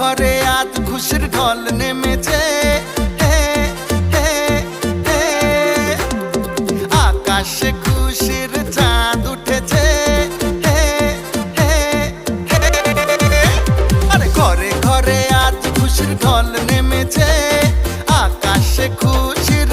ঘরে আজ খুশির ঢল নেমেছে। আকাশে খুশির চাঁদ উঠেছে। আরে ঘরে ঘরে আজ খুশির ঢল নেমেছে। আকাশে খুশির